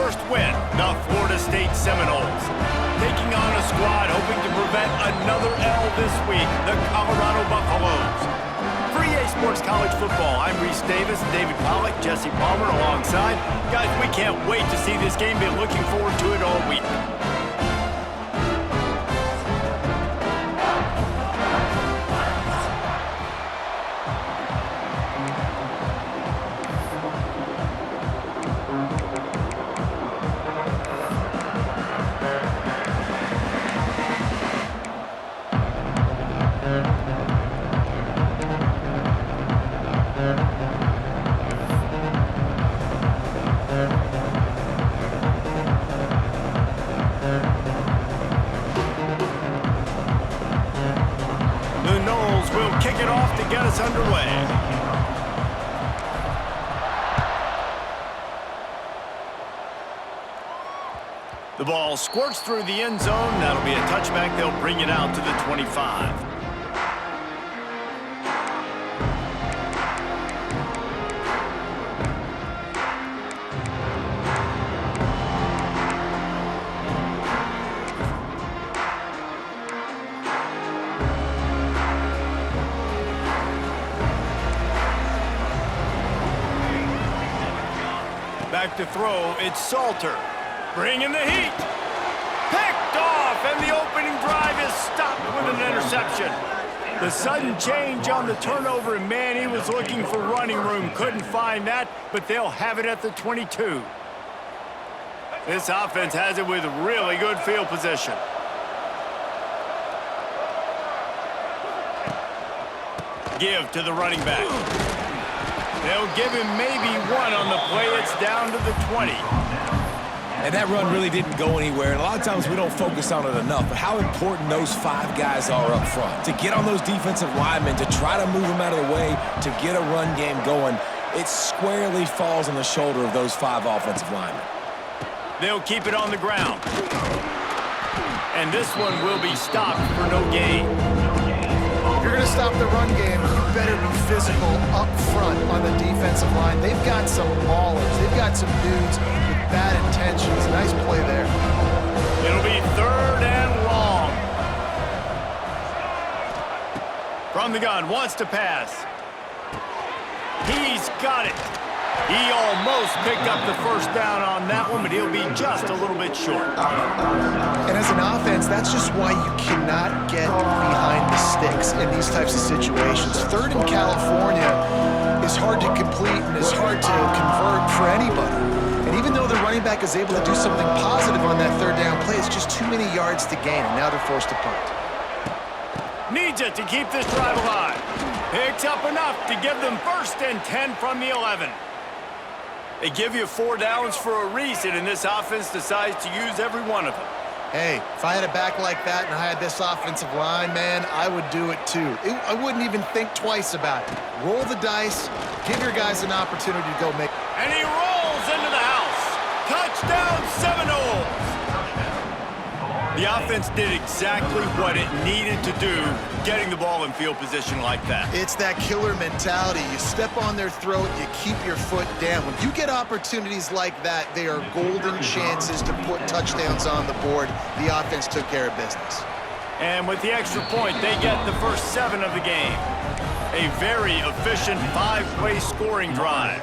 first win, the Florida State Seminoles. Taking on a squad hoping to prevent another L this week, the Colorado Buffaloes. For EA Sports College Football, I'm Reese Davis, David Pollack, Jesse Palmer alongside. Guys, we can't wait to see this game. Been looking forward to it all week. Kick it off to get us underway. The ball squirts through the end zone. That'll be a touchback. They'll bring it out to the 25. Back to throw, it's Salter. Bringing the heat. Picked off, and the opening drive is stopped with an interception. The sudden change on the turnover, and man, he was looking for running room. Couldn't find that, but they'll have it at the 22. This offense has it with really good field position. Give to the running back. They'll give him maybe one on the play. It's down to the 20. And that run really didn't go anywhere. And a lot of times we don't focus on it enough. But how important those 5 guys are up front. To get on those defensive linemen, to try to move them out of the way, to get a run game going, it squarely falls on the shoulder of those 5 offensive linemen. They'll keep it on the ground. And this one will be stopped for no gain. If you're going to stop the run game, you better be physical up front on the defensive line. They've got some maulers. They've got some dudes with bad intentions. Nice play there. It'll be 3rd and long. From the gun, wants to pass. He's got it. He almost picked up the first down on that one, but he'll be just a little bit short. And as an offense, that's just why you cannot get behind the sticks in these types of situations. 3rd in California is hard to complete and is hard to convert for anybody. And even though the running back is able to do something positive on that 3rd down play, it's just too many yards to gain, and now they're forced to punt. Needs it to keep this drive alive. Picks up enough to give them 1st and 10 from the 11. They give you 4 downs for a reason, and this offense decides to use every one of them. Hey, if I had a back like that and I had this offensive line, man, I would do it too. I wouldn't even think twice about it. Roll the dice, give your guys an opportunity to go make. And he rolls into the house. Touchdown, Seminoles! The offense did exactly what it needed to do, getting the ball in field position like that. It's that killer mentality. You step on their throat, you keep your foot down. When you get opportunities like that, they are golden chances to put touchdowns on the board. The offense took care of business. And with the extra point, they get the first 7 of the game. A very efficient 5-play scoring drive.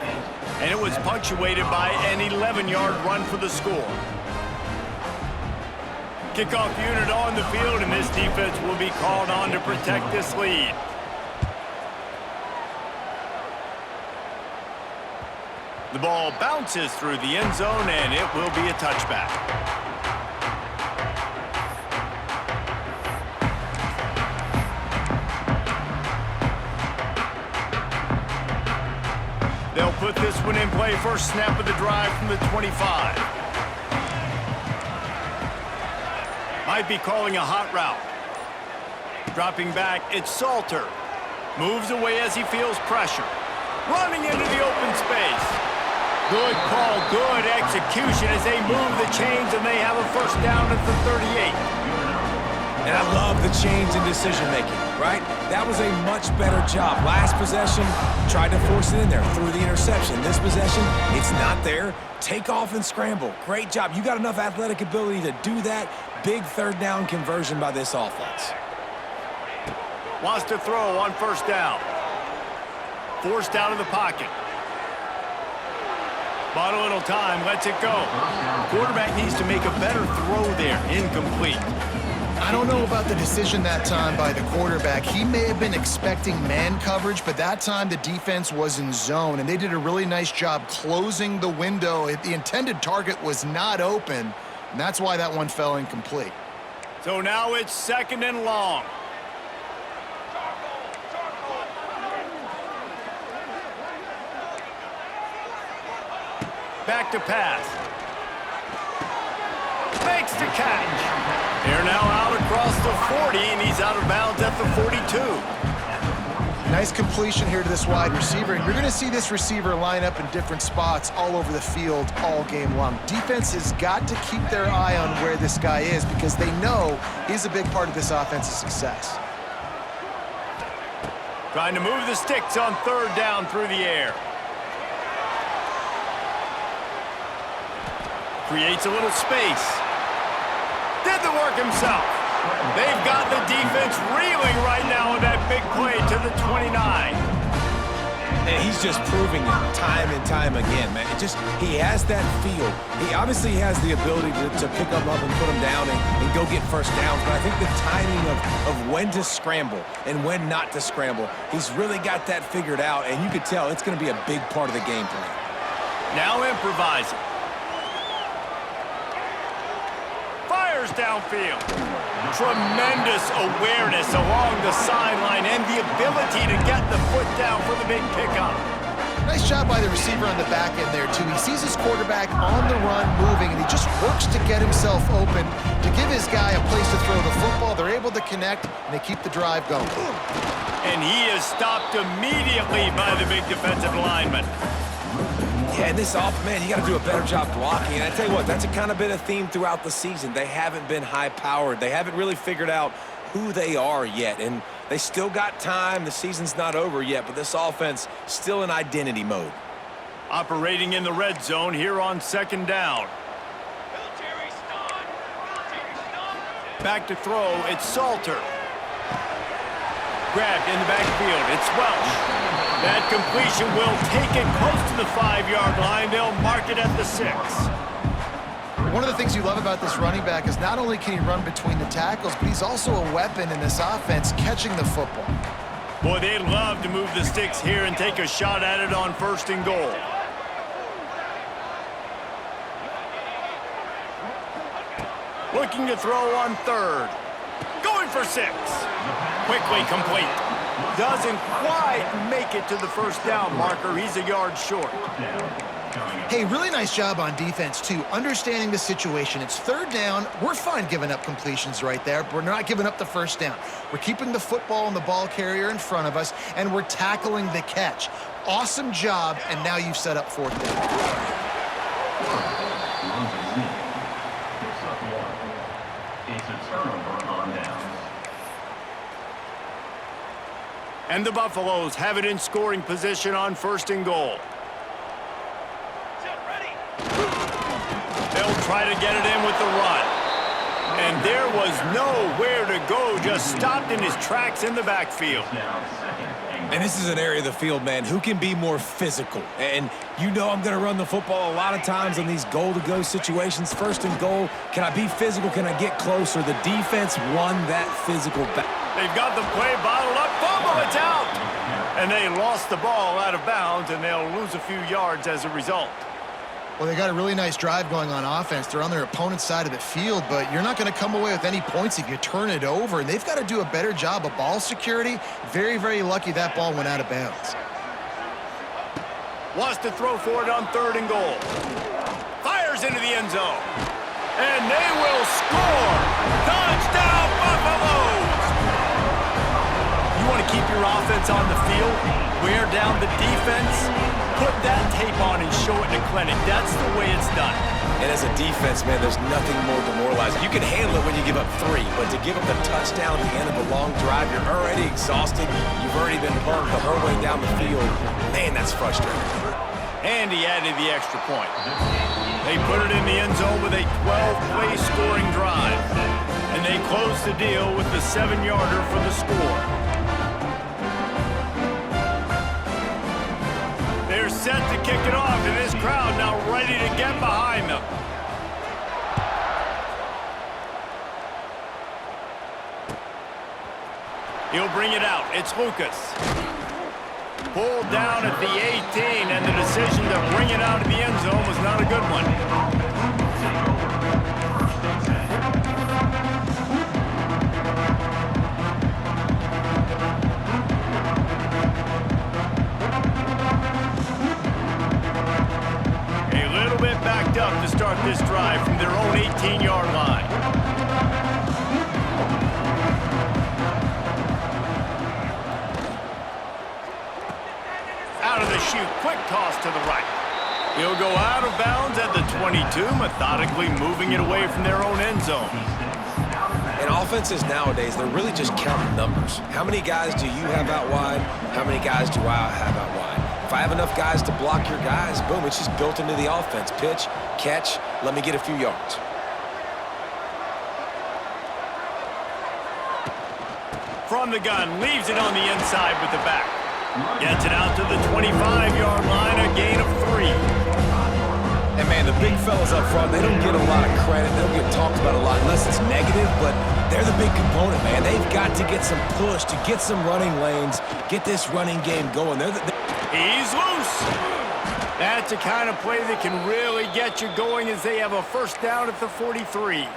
And it was punctuated by an 11-yard run for the score. Kickoff unit on the field, and this defense will be called on to protect this lead. The ball bounces through the end zone, and it will be a touchback. They'll put this one in play. First snap of the drive from the 25. Might be calling a hot route. Dropping back, it's Salter. Moves away as he feels pressure. Running into the open space. Good call, good execution as they move the chains, and they have a first down at the 38. And I love the change in decision-making, right? That was a much better job. Last possession, tried to force it in there, threw the interception. This possession, it's not there. Take off and scramble. Great job. You got enough athletic ability to do that. Big third down conversion by this offense. Wants to throw on first down. Forced out of the pocket. Bought a little time, lets it go. Quarterback needs to make a better throw there. Incomplete. I don't know about the decision that time by the quarterback. He may have been expecting man coverage, but that time the defense was in zone, and they did a really nice job closing the window. The intended target was not open, and that's why that one fell incomplete. So now it's 2nd and long. Back to pass. Makes the catch. They're now out across the 40, and he's out of bounds at the 42. Nice completion here to this wide receiver. And you're going to see this receiver line up in different spots all over the field all game long. Defense has got to keep their eye on where this guy is because they know he's a big part of this offense's success. Trying to move the sticks on 3rd down through the air. Creates a little space. Did the work himself. They've got the defense reeling right now with that big play to the 29. And he's just proving it time and time again, man. He has that feel. He obviously has the ability to pick them up and put them down and go get first downs, but I think the timing of when to scramble and when not to scramble, he's really got that figured out, and you could tell it's going to be a big part of the game plan. Now improvising. Fires downfield. Tremendous awareness along the sideline and the ability to get the foot down for the big pickup. Nice job by the receiver on the back end there, too. He sees his quarterback on the run moving, and he just works to get himself open to give his guy a place to throw the football. They're able to connect, and they keep the drive going. And he is stopped immediately by the big defensive lineman. Yeah, and this man, you got to do a better job blocking. And I tell you what, that's a kind of been a theme throughout the season. They haven't been high-powered. They haven't really figured out who they are yet. And they still got time. The season's not over yet, but this offense still in identity mode. Operating in the red zone here on 2nd down. Back to throw, it's Salter. Grabbed in the backfield, it's Welch. That completion will take it close to the 5-yard line. They'll mark it at the 6. One of the things you love about this running back is not only can he run between the tackles, but he's also a weapon in this offense catching the football. Boy, they'd love to move the sticks here and take a shot at it on 1st and goal. Looking to throw on 3rd. Going for 6. Quickly complete. Doesn't quite make it to the 1st down marker. He's a yard short. Hey, really nice job on defense, too, understanding the situation. It's 3rd down. We're fine giving up completions right there, but we're not giving up the 1st down. We're keeping the football and the ball carrier in front of us, and we're tackling the catch. Awesome job, and now you've set up 4th down. And the Buffaloes have it in scoring position on 1st and goal. They'll try to get it in with the run. And there was nowhere to go, just stopped in his tracks in the backfield. And this is an area of the field, man, who can be more physical. And you know I'm going to run the football a lot of times in these goal-to-go situations. 1st and goal, can I be physical? Can I get closer? The defense won that physical battle. They've got the play bottled up. Fumble, it's out. And they lost the ball out of bounds, and they'll lose a few yards as a result. Well, they got a really nice drive going on offense. They're on their opponent's side of the field, but you're not going to come away with any points if you turn it over. And they've got to do a better job of ball security. Very, very lucky that ball went out of bounds. Wants to throw for it on 3rd and goal. Fires into the end zone. And they will score. Touchdown, Buffaloes! You want to keep your offense on the field, wear down the defense, put that tape on and show it in a clinic. That's the way it's done. And as a defense, man, there's nothing more demoralizing. You can handle it when you give up 3, but to give up the touchdown at the end of a long drive, you're already exhausted. You've already been bumped the whole way down the field. Man, that's frustrating. And he added the extra point. They put it in the end zone with a 12-play scoring drive. And they close the deal with the 7-yarder for the score. They're set to kick it off, and this crowd now ready to get behind them. He'll bring it out. It's Lucas. Pulled down at the 18, and the decision to bring it out of the end zone was not a good one. Backed up to start this drive from their own 18-yard line. Out of the chute, quick toss to the right. He'll go out of bounds at the 22, methodically moving it away from their own end zone. And offenses nowadays, they're really just counting numbers. How many guys do you have out wide? How many guys do I have out wide? If I have enough guys to block your guys, boom, it's just built into the offense. Pitch, catch, let me get a few yards. From the gun, leaves it on the inside with the back. Gets it out to the 25-yard line, a gain of 3. And, man, the big fellas up front, they don't get a lot of credit. They don't get talked about a lot unless it's negative, but they're the big component, man. They've got to get some push, to get some running lanes, get this running game going. He's loose. That's the kind of play that can really get you going as they have a first down at the 43.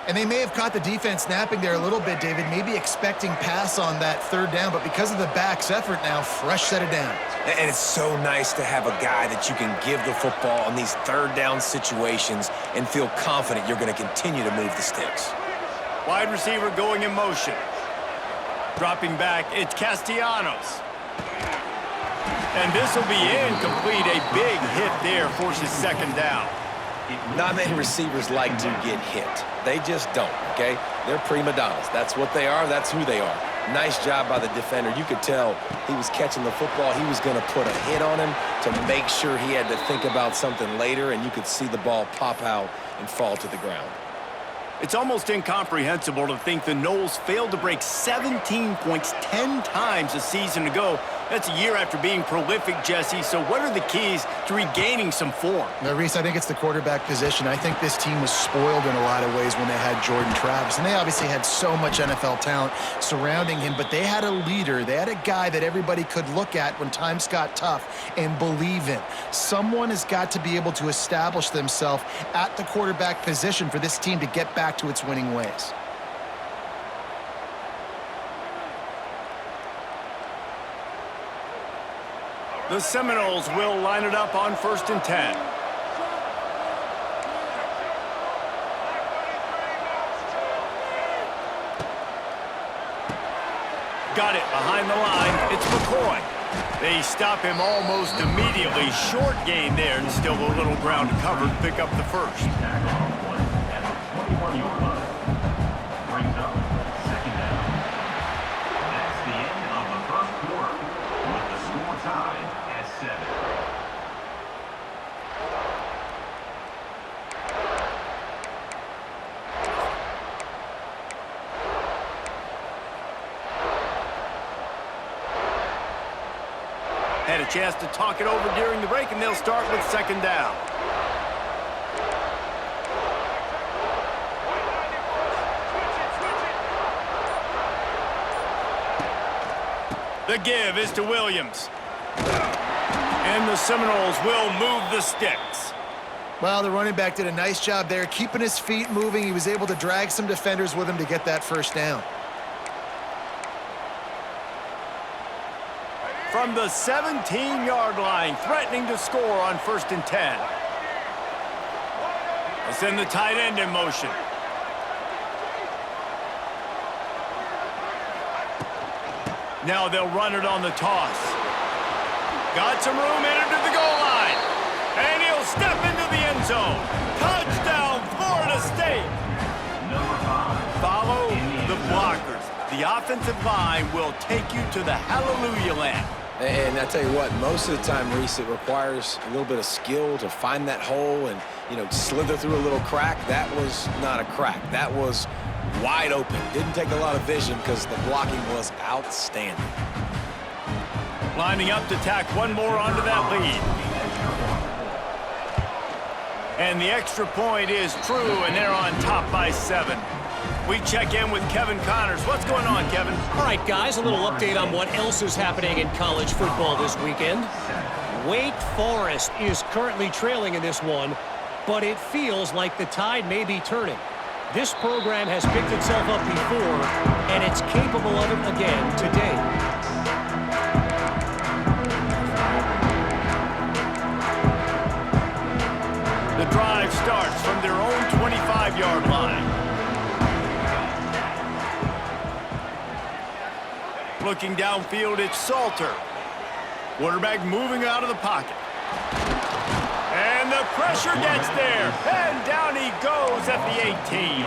And they may have caught the defense napping there a little bit, David, maybe expecting pass on that 3rd down, but because of the back's effort now, fresh set of downs. And it's so nice to have a guy that you can give the football on these 3rd down situations and feel confident you're going to continue to move the sticks. Wide receiver going in motion. Dropping back, it's Castellanos. And this will be incomplete. A big hit there forces 2nd down. Not many receivers like to get hit. They just don't, okay? They're prima donnas. That's what they are. That's who they are. Nice job by the defender. You could tell he was catching the football. He was going to put a hit on him to make sure he had to think about something later, and you could see the ball pop out and fall to the ground. It's almost incomprehensible to think the Noles failed to break 17 points 10 times a season ago. That's a year after being prolific, Jesse. So what are the keys to regaining some form? Now, Reese, I think it's the quarterback position. I think this team was spoiled in a lot of ways when they had Jordan Travis. And they obviously had so much NFL talent surrounding him, but they had a leader. They had a guy that everybody could look at when times got tough and believe in. Someone has got to be able to establish themselves at the quarterback position for this team to get back to its winning ways. The Seminoles will line it up on 1st and 10. Got it behind the line. It's McCoy. They stop him almost immediately. Short gain there, and still a little ground to cover to pick up the first. Had a chance to talk it over during the break, and they'll start with 2nd down. The give is to Williams. And the Seminoles will move the sticks. Well, the running back did a nice job there, keeping his feet moving. He was able to drag some defenders with him to get that first down. From the 17-yard line, threatening to score on 1st and 10. They send the tight end in motion. Now they'll run it on the toss. Got some room in to the goal line. And he'll step into the end zone. Touchdown, Florida State. Follow the blockers. The offensive line will take you to the hallelujah land. And I tell you what, most of the time, Reese, it requires a little bit of skill to find that hole and, slither through a little crack. That was not a crack. That was wide open. Didn't take a lot of vision because the blocking was outstanding. Lining up to tack one more onto that lead. And the extra point is true, and they're on top by 7. We check in with Kevin Connors. What's going on, Kevin? All right, guys, a little update on what else is happening in college football this weekend. Wake Forest is currently trailing in this one, but it feels like the tide may be turning. This program has picked itself up before, and it's capable of it again today. The drive starts from their own 25-yard line. Looking downfield, it's Salter. Quarterback moving out of the pocket. And the pressure gets there. And down he goes at the 18.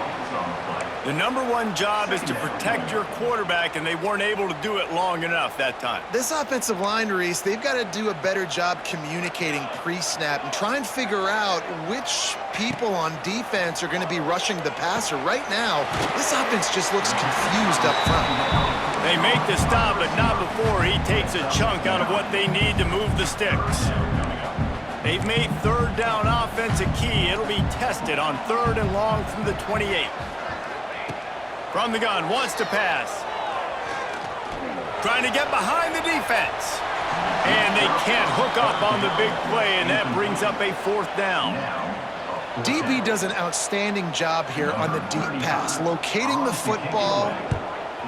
The #1 job is to protect your quarterback, and they weren't able to do it long enough that time. This offensive line, Reese, they've got to do a better job communicating pre-snap and try and figure out which people on defense are going to be rushing the passer. Right now, this offense just looks confused up front. They make the stop, but not before he takes a chunk out of what they need to move the sticks. They've made third down offense a key. It'll be tested on 3rd and long from the 28. From the gun, wants to pass. Trying to get behind the defense. And they can't hook up on the big play, and that brings up a 4th down. DB does an outstanding job here on the deep pass, locating the football,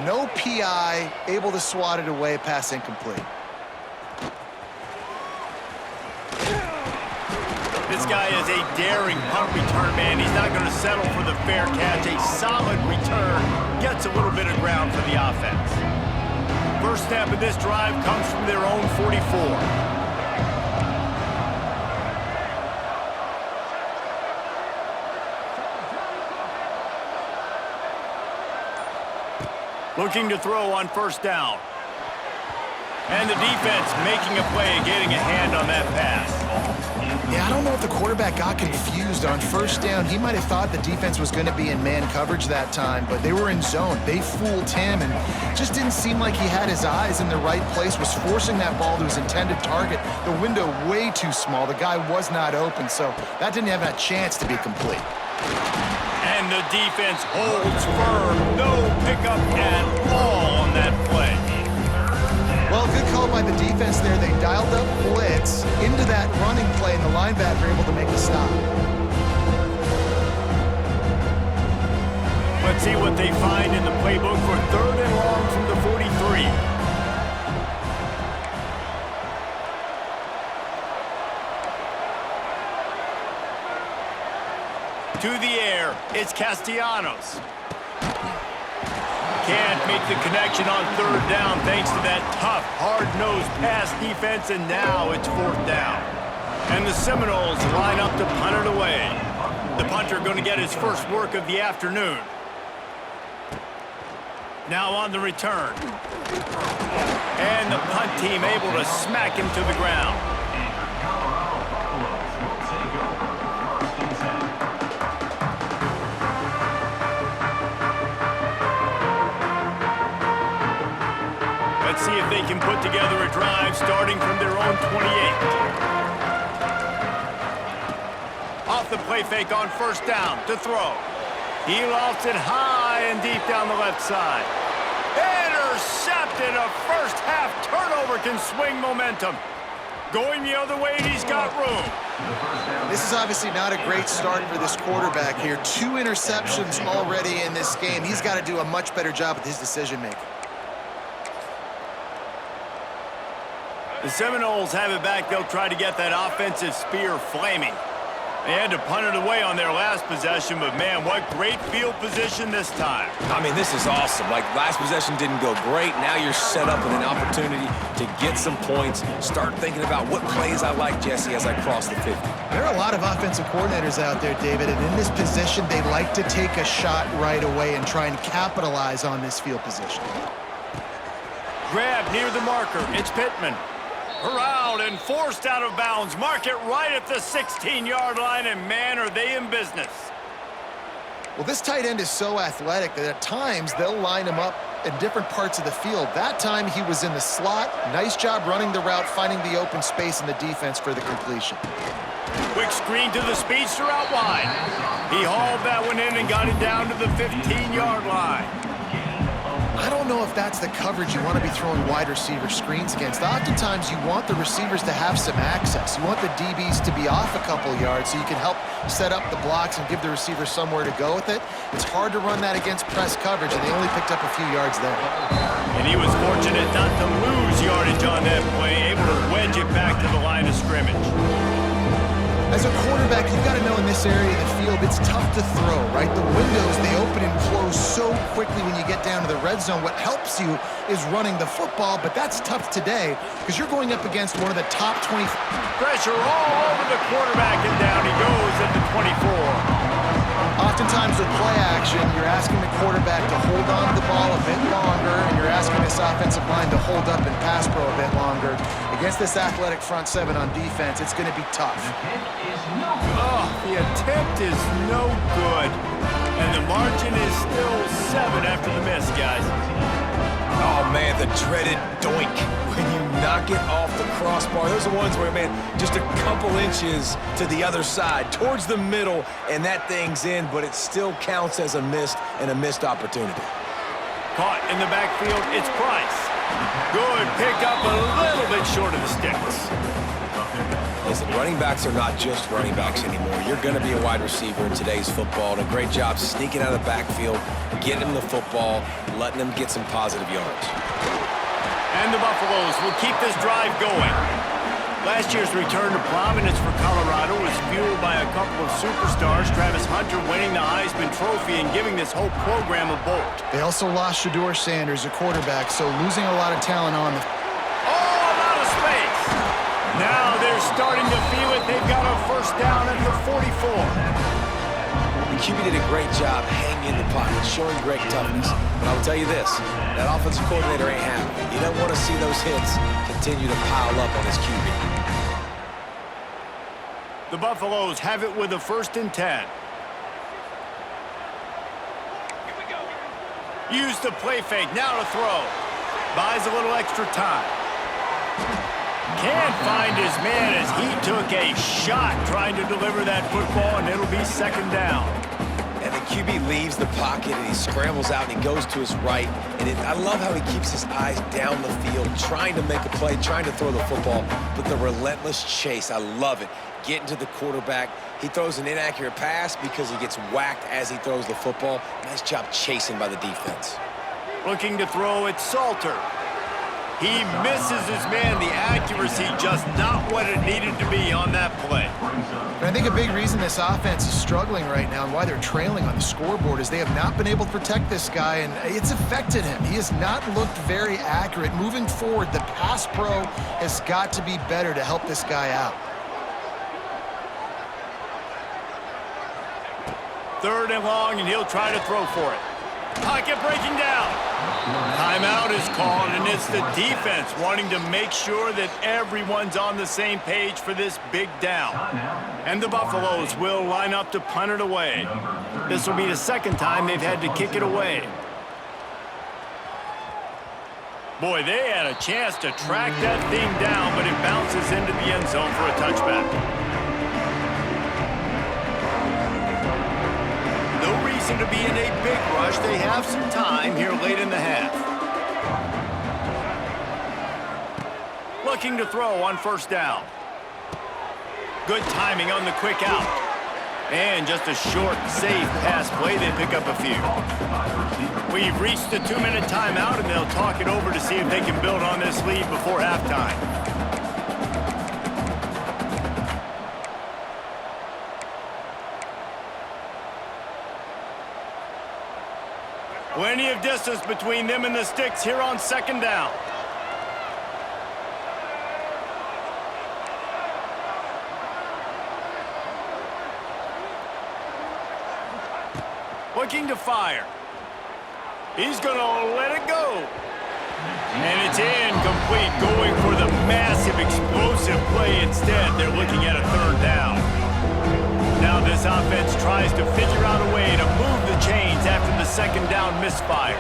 no PI, able to swat it away, pass incomplete. This guy is a daring punt return man. He's not going to settle for the fair catch. A solid return gets a little bit of ground for the offense. First snap of this drive comes from their own 44. Looking to throw on 1st down. And the defense making a play and getting a hand on that pass. Yeah, I don't know if the quarterback got confused on 1st down. He might have thought the defense was going to be in man coverage that time, but they were in zone. They fooled him, and just didn't seem like he had his eyes in the right place, was forcing that ball to his intended target. The window way too small. The guy was not open, so that didn't have a chance to be complete. And the defense holds firm. No pickup at all on that play. Well, good call by the defense there. They dialed up blitz into that running play, and the linebacker able to make the stop. Let's see what they find in the playbook for 3rd and long from the 43. To the air, it's Castellanos. Can't make the connection on 3rd down thanks to that tough, hard-nosed pass defense, and now it's 4th down. And the Seminoles line up to punt it away. The punter going to get his first work of the afternoon. Now on the return. And the punt team able to smack him to the ground. Let's see if they can put together a drive starting from their own 28. Off the play fake on 1st down to throw. He lofts it high and deep down the left side. Intercepted. A first half turnover can swing momentum. Going the other way, and he's got room. This is obviously not a great start for this quarterback here. 2 interceptions already in this game. He's got to do a much better job with his decision-making. The Seminoles have it back. They'll try to get that offensive spear flaming. They had to punt it away on their last possession, but man, what great field position this time. I mean, this is awesome. Like, last possession didn't go great. Now you're set up with an opportunity to get some points. Start thinking about what plays I like, Jesse, as I cross the 50. There are a lot of offensive coordinators out there, David, and in this position, they like to take a shot right away and try and capitalize on this field position. Grab near the marker. It's Pittman. Around and forced out of bounds. Mark it right at the 16-yard line, and man, are they in business. Well, this tight end is so athletic that at times they'll line him up in different parts of the field. That time he was in the slot. Nice job running the route, finding the open space in the defense for the completion. Quick screen to the speedster out wide. He hauled that one in and got it down to the 15-yard line. I don't know if that's the coverage you want to be throwing wide receiver screens against. Oftentimes, you want the receivers to have some access. You want the DBs to be off a couple yards so you can help set up the blocks and give the receiver somewhere to go with it. It's hard to run that against press coverage, and they only picked up a few yards there. And he was fortunate not to lose yardage on that play, able to wedge it back to the line of scrimmage. As a quarterback, you've got to know in this area of the field, it's tough to throw, right? The windows, they open and close so quickly when you get down to the red zone. What helps you is running the football, but that's tough today because you're going up against one of the top 20. Pressure all over the quarterback, and down he goes at the 24. Oftentimes with play action, you're asking the quarterback to hold on to the ball a bit longer, and you're asking this offensive line to hold up and pass pro a bit longer. Against this athletic front seven on defense, it's going to be tough. Oh, the attempt is no good. And the margin is still 7 after the miss, guys. Oh, man, the dreaded doink when you knock it off the crossbar. Those are ones where, man, just a couple inches to the other side, towards the middle, and that thing's in, but it still counts as a missed opportunity. Caught in the backfield, it's Price. Good pickup, a little bit short of the sticks. Listen, running backs are not just running backs anymore. You're going to be a wide receiver in today's football, and a great job sneaking out of the backfield, getting them the football, letting them get some positive yards. And the Buffaloes will keep this drive going. Last year's return to prominence for Colorado was fueled by a couple of superstars, Travis Hunter winning the Heisman Trophy and giving this whole program a bolt. They also lost Shedeur Sanders, a quarterback, so losing a lot of talent on the... Oh, a lot of space. Now they're starting to feel it. They've got a first down at the 44. The QB did a great job hanging in the pocket, showing great toughness. But I'll tell you this, that offensive coordinator ain't happy. He doesn't want to see those hits continue to pile up on his QB. The Buffaloes have it with a 1st and 10. Use the play fake, now to throw. Buys a little extra time. Can't find his man as he took a shot trying to deliver that football, and it'll be 2nd down. And the QB leaves the pocket, and he scrambles out, and he goes to his right. And I love how he keeps his eyes down the field, trying to make a play, trying to throw the football, but the relentless chase, I love it. Getting to the quarterback. He throws an inaccurate pass because he gets whacked as he throws the football. Nice job chasing by the defense. Looking to throw, it's Salter. He misses his man. The accuracy just not what it needed to be on that play. And I think a big reason this offense is struggling right now and why they're trailing on the scoreboard is they have not been able to protect this guy, and it's affected him. He has not looked very accurate. Moving forward, the pass pro has got to be better to help this guy out. 3rd and long, and he'll try to throw for it. Pocket breaking down. Timeout is called, and it's the defense wanting to make sure that everyone's on the same page for this big down. And the Buffaloes will line up to punt it away. This will be the 2nd time they've had to kick it away. Boy, they had a chance to track that thing down, but it bounces into the end zone for a touchback. To be in a big rush. They have some time here late in the half. Looking to throw on 1st down. Good timing on the quick out. And just a short, safe pass play. They pick up a few. We've reached the 2-minute timeout, and they'll talk it over to see if they can build on this lead before halftime. Plenty of distance between them and the sticks here on second down. Looking to fire. He's going to let it go. And it's incomplete, going for the massive explosive play instead. They're looking at a third down. Now this offense tries to figure out a way to move the chains after the second down misfire.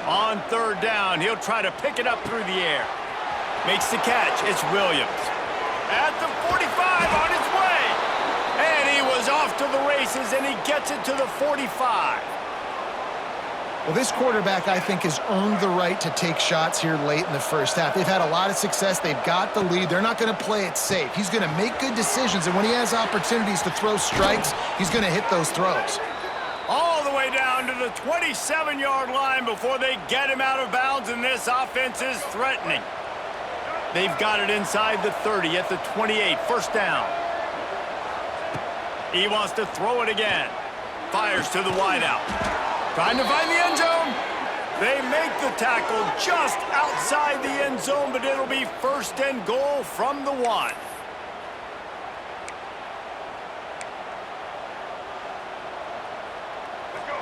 On third down, he'll try to pick it up through the air. Makes the catch. It's Williams. At the 45, on his way. And he was off to the races, and he gets it to the 45. Well, this quarterback, I think, has earned the right to take shots here late in the first half. They've had a lot of success. They've got the lead. They're not going to play it safe. He's going to make good decisions, and when he has opportunities to throw strikes, he's going to hit those throws. All the way down to the 27-yard line before they get him out of bounds, and this offense is threatening. They've got it inside the 30 at the 28, first down. He wants to throw it again. Fires to the wideout. Trying to find the end zone. They make the tackle just outside the end zone, but it'll be first and goal from the 1.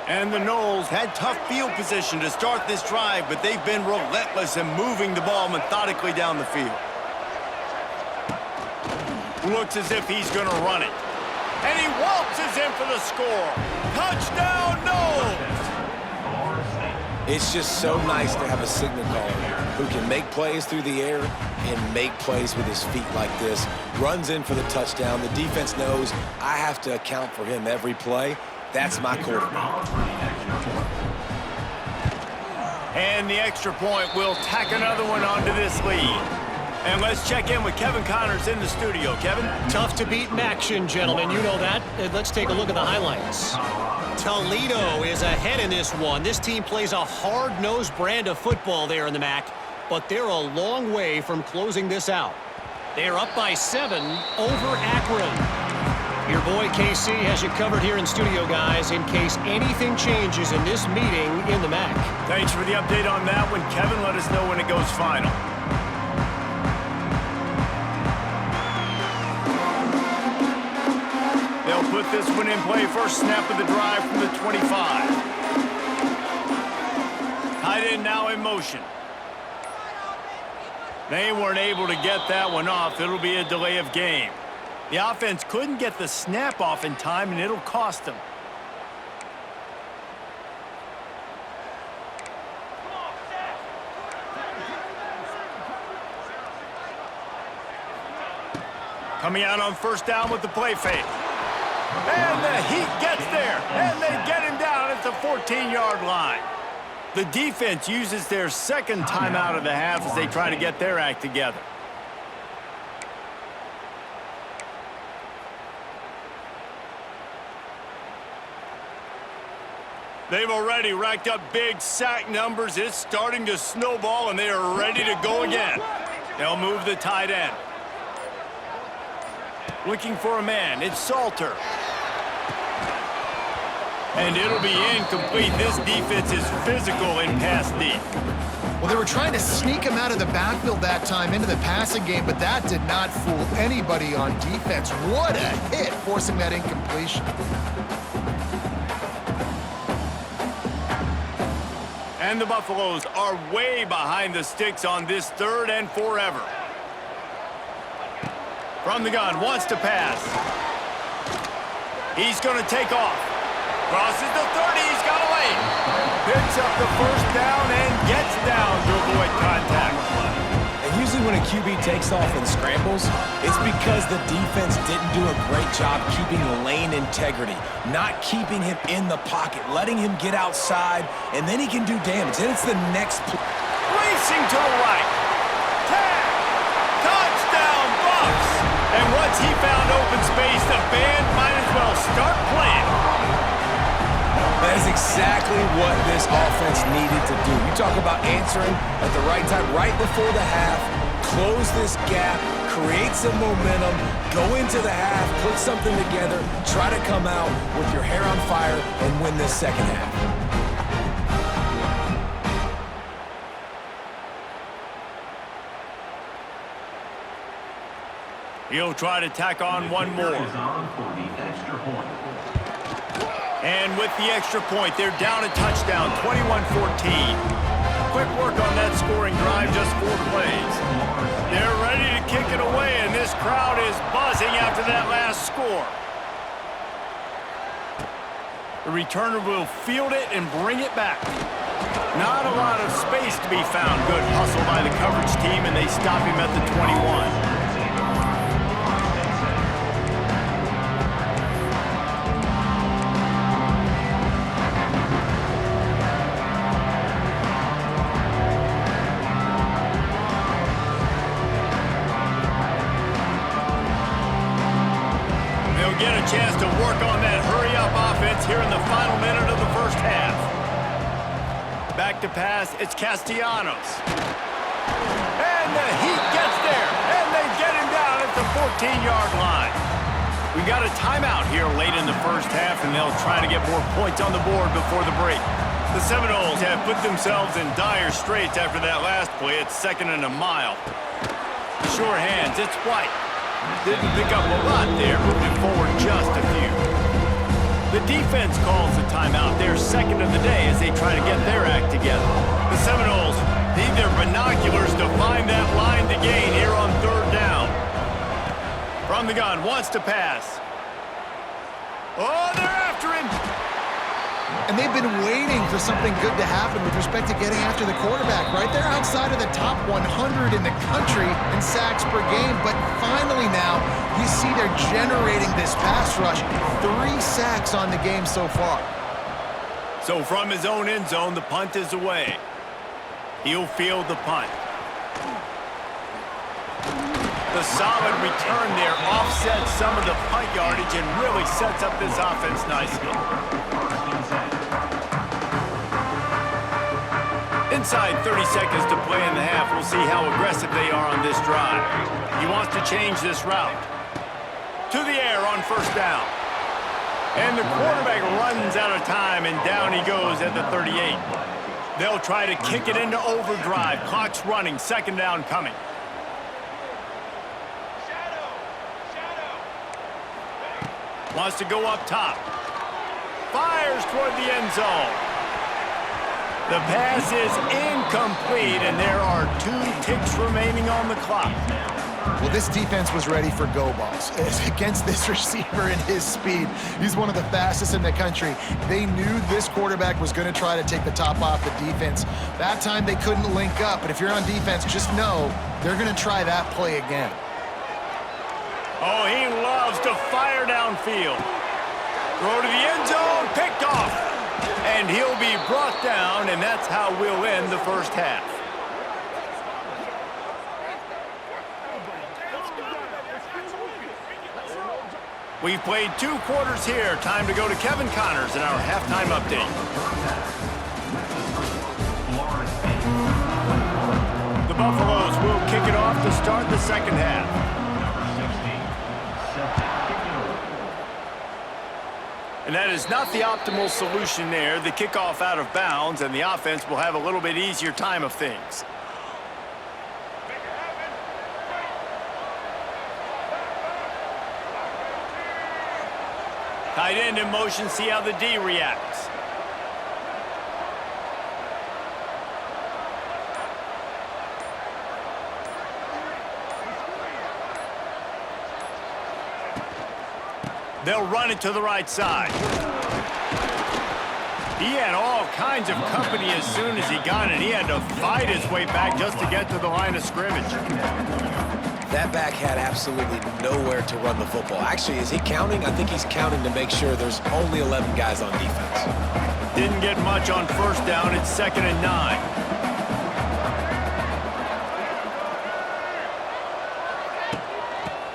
And the Noles had tough field position to start this drive, but they've been relentless in moving the ball methodically down the field. Looks as if he's going to run it. And he waltzes in for the score. Touchdown, Noles! It's just so nice to have a signal caller who can make plays through the air and make plays with his feet like this. Runs in for the touchdown. The defense knows I have to account for him every play. That's my quarterback. And the extra point will tack another one onto this lead. And let's check in with Kevin Connors in the studio. Kevin? Tough to beat in action, gentlemen. You know that. Let's take a look at the highlights. Toledo is ahead in this one. This team plays a hard-nosed brand of football there in the MAC, but they're a long way from closing this out. They're up by 7 over Akron. Your boy KC has you covered here in studio, guys, in case anything changes in this meeting in the MAC. Thanks for the update on that one, Kevin. Let us know when it goes final. They'll put this one in play. First snap of the drive from the 25. Tight end now in motion. They weren't able to get that one off. It'll be a delay of game. The offense couldn't get the snap off in time, and it'll cost them. Coming out on first down with the play fake. And the Heat gets there, and they get him down at the 14-yard line. The defense uses their second timeout of the half as they try to get their act together. They've already racked up big sack numbers. It's starting to snowball, and they are ready to go again. They'll move the tight end. Looking for a man. It's Salter. And it'll be incomplete. This defense is physical in pass deep. Well, they were trying to sneak him out of the backfield that time into the passing game, but that did not fool anybody on defense. What a hit, forcing that incompletion. And the Buffaloes are way behind the sticks on this third and forever. From the gun, wants to pass. He's going to take off. Crosses the 30, he's got away. Picks up the first down and gets down to avoid contact. And usually when a QB takes off and scrambles, it's because the defense didn't do a great job keeping lane integrity, not keeping him in the pocket, letting him get outside, and then he can do damage. Then it's the next play. Racing to the right. Tag. Touchdown, Bucks. And once he found open space, the band might as well start playing. That is exactly what this offense needed to do. You talk about answering at the right time, right before the half, close this gap, create some momentum, go into the half, put something together, try to come out with your hair on fire and win this second half. He'll try to tack on one more. And with the extra point, they're down a touchdown, 21-14. Quick work on that scoring drive, just 4 plays. They're ready to kick it away, and this crowd is buzzing after that last score. The returner will field it and bring it back. Not a lot of space to be found. Good hustle by the coverage team, and they stop him at the 21. Get a chance to work on that hurry-up offense here in the final minute of the first half. Back to pass, it's Castellanos. And the Heat gets there, and they get him down at the 14-yard line. We got a timeout here late in the first half, and they'll try to get more points on the board before the break. The Seminoles have put themselves in dire straits after that last play. It's 2nd and a mile. Sure hands, it's White. Didn't pick up a lot there, moving forward just a few. The defense calls the timeout. They're 2nd of the day as they try to get their act together. The Seminoles need their binoculars to find that line to gain here on 3rd down. From the gun, wants to pass. Oh, they're after him! And they've been waiting for something good to happen with respect to getting after the quarterback, right? They're outside of the top 100 in the country in sacks per game, but finally now you see they're generating this pass rush. 3 sacks on the game so far. So from his own end zone, the punt is away. He'll field the punt. The solid return there offsets some of the punt yardage and really sets up this offense nicely. Inside 30 seconds to play in the half, we'll see how aggressive they are on this drive. He wants to change this route. To the air on 1st down. And the quarterback runs out of time, and down he goes at the 38. They'll try to kick it into overdrive. Clock's running, 2nd down coming. Wants to go up top. Fires toward the end zone. The pass is incomplete, and there are 2 ticks remaining on the clock. Well, this defense was ready for go balls. Against this receiver and his speed, he's one of the fastest in the country. They knew this quarterback was going to try to take the top off the defense. That time they couldn't link up, but if you're on defense, just know they're going to try that play again. Oh, he loves to fire downfield. Throw to the end zone, picked off. And he'll be brought down, and that's how we'll end the first half. We've played 2 quarters here. Time to go to Kevin Connors in our halftime update. The Buffaloes will kick it off to start the second half. And that is not the optimal solution there. The kickoff out of bounds, and the offense will have a little bit easier time of things. Tight end in motion, see how the D reacts. They'll run it to the right side. He had all kinds of company as soon as he got it. He had to fight his way back just to get to the line of scrimmage. That back had absolutely nowhere to run the football. Actually, is he counting? I think he's counting to make sure there's only 11 guys on defense. Didn't get much on 1st down. It's 2nd and 9.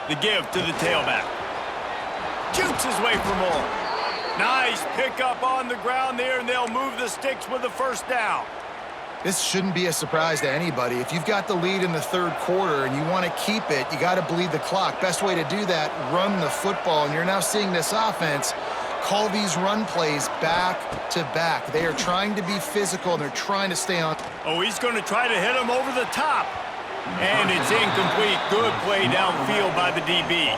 The give to the tailback. Jukes his way for more. Nice pickup on the ground there, and they'll move the sticks with the 1st down. This shouldn't be a surprise to anybody. If you've got the lead in the 3rd quarter and you want to keep it, you got to bleed the clock. Best way to do that, run the football. And you're now seeing this offense call these run plays back to back. They are trying to be physical, and they're trying to stay on. Oh, he's going to try to hit him over the top. And it's incomplete. Good play downfield by the DB.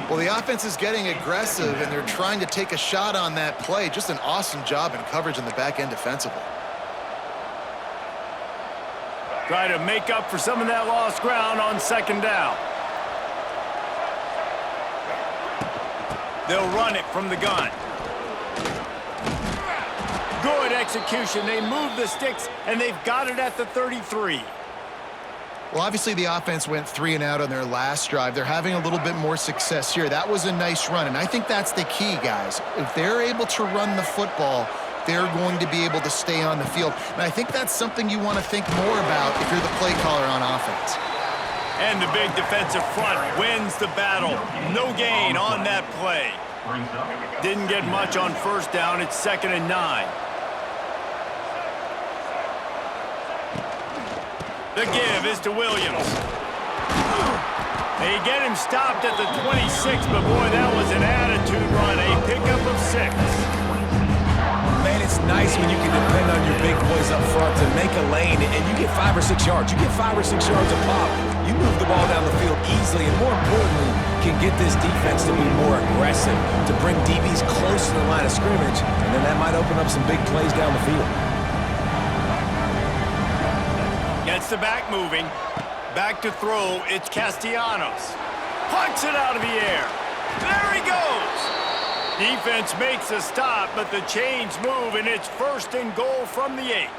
Well, the offense is getting aggressive, and they're trying to take a shot on that play. Just an awesome job in coverage in the back end defensively. Try to make up for some of that lost ground on second down. They'll run it from the gun. Good execution. They move the sticks, and they've got it at the 33. Well, obviously the offense went 3 and out on their last drive. They're having a little bit more success here. That was a nice run, and I think that's the key, guys. If they're able to run the football, they're going to be able to stay on the field. And I think that's something you want to think more about if you're the play caller on offense. And the big defensive front wins the battle. No gain on that play. Didn't get much on first down. It's 2nd and 9. The give is to Williams. They get him stopped at the 26, but boy, that was an attitude run. A pickup of 6. Man, it's nice when you can depend on your big boys up front to make a lane, and you get 5 or 6 yards. You get 5 or 6 yards a pop. You move the ball down the field easily, and more importantly, can get this defense to be more aggressive, to bring DBs close to the line of scrimmage, and then that might open up some big plays down the field. Gets the back moving. Back to throw. It's Castellanos. Plucks it out of the air. There he goes. Defense makes a stop, but the chains move, and it's 1st and goal from the 8.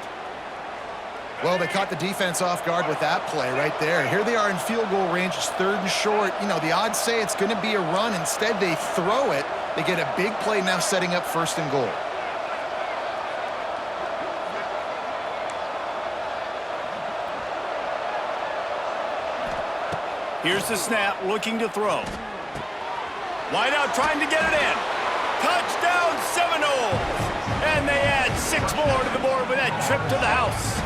Well, they caught the defense off guard with that play right there. Here they are in field goal range. It's 3rd and short. You know, the odds say it's going to be a run. Instead, they throw it. They get a big play now setting up 1st and goal. Here's the snap, looking to throw. Wide out, trying to get it in. Touchdown, Seminoles! And they add 6 more to the board with that trip to the house.